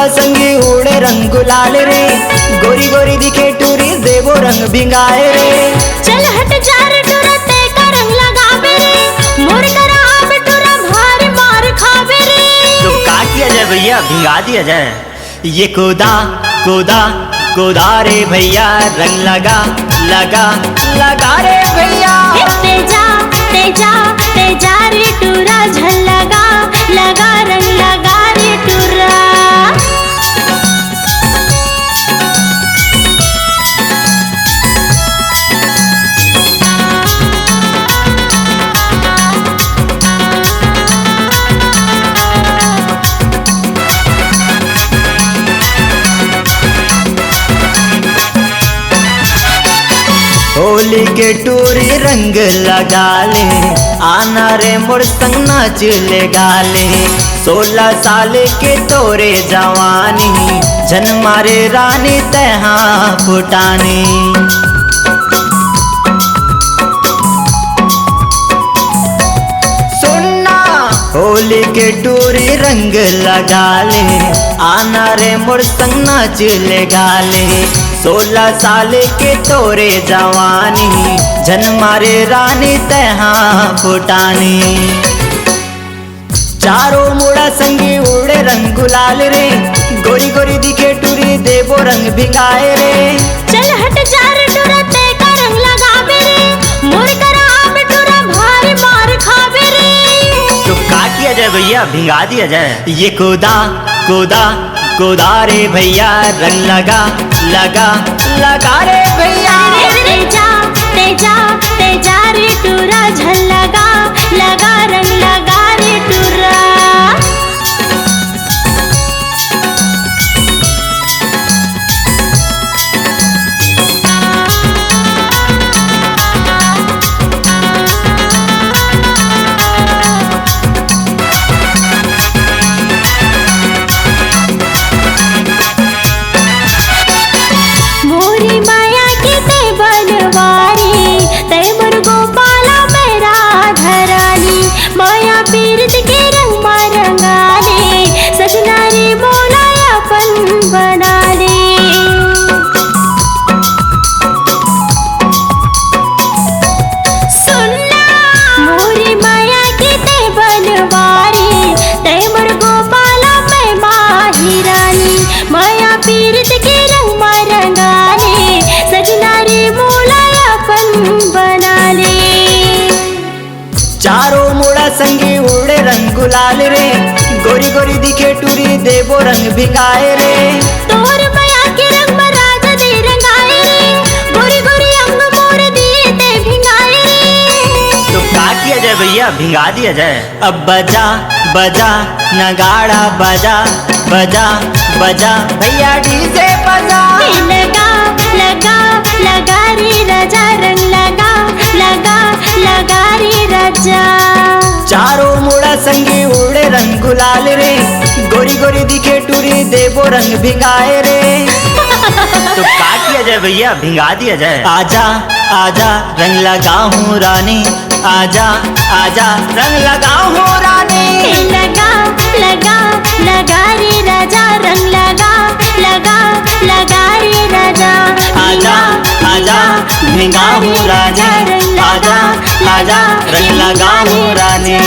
मुड़ा संगी उड़े रंग गुलाल रे, गोरी गोरी दिखे टूरी देवो रंग भिंगाए रे। चल हट जा रे टूरा ते का रंग लगावे रे, मोर करा अब टूरा भारी मार खावे रे। तो का किया जाए भैया, भिंगा दिया जाए। ये कोदा कोदा कोदा रे भैया, रंग लगा लगा लगा रे भैया। तेजा तेजा तेजा रे टूरा झल लगा लगा रंग लगा रे टूरा। होली के टूरी रंग लगा ले, आना रे मोर संग नाच ले गाले। 16 साल के तोरे जवानी, जन मारे रानी तहा फुटानी। सुनना होली के टूरी रंग लगा ले, आना रे मोर संग नाच ले गाले। 16 साल के तोरे जवानी, जन मारे रानी तहा फुटानी। चारों मुड़ा संगी उड़े रंग गुलाल रे, गोरी गोरी दिखे टूरी देवो रंग भिंगाए रे। चल हट जा रे टूरा ते का रंग लगावे रे, मोर करा अब टूरा भारी मार खावे रे। तो का किया जाए भैया, भिंगा दिया जाए। ये कोदा कोदा कोदा रे भैया, रंग लगा लगा लगा रे भैया। तेजा तेजा तेजा रे टूरा झल लगा लगा रंग लगा रे टूरा। मोरी माया के ते बनवारी, ते मोर गोपाला मेरा धरानी। माया पीरत के रंग रंगाले, सजना रे मोला अपन बना ले। सुनना मोरी माया के ते बनवारी, ते मोर गोपाला मैं माही रानी। माया पीरत के रंग रंगाले, सजना रे मोला अपन बना ले। चारों मुड़ा संगी उड़े रंग गुलाल रे, गोरी गोरी दिखे टूरी देवो रंग भिंगाए रे। तोर माया के रंग में राजा दे रंगाए रे, गोरी गोरी अंग मोर दिए ते भिंगाए रे। तो का किया जाए भैया, भिंगा दिया जाए। अब बजा बजा नगाड़ा बजा बजा बजा भैया, डीजे बजा। लगा लगा लगा रे राजा, रंग लगा लगा लगा रे राजा। चारों मुड़ा संगी उड़े रंग गुलाल रे, गोरी गोरी दिखे टूरी देवो रंग भिंगाए रे। तो का किया जाए भैया, भिंगा दिया जाए। आजा आजा रंग लगाऊं रानी, आजा आजा रंग लगाऊं रानी। लगा लगा लगा रे राजा, रंग लगा लगा लगा रे राजा। आजा आजा भिंगाऊं रानी, आजा आजा रंग लगाऊं रानी।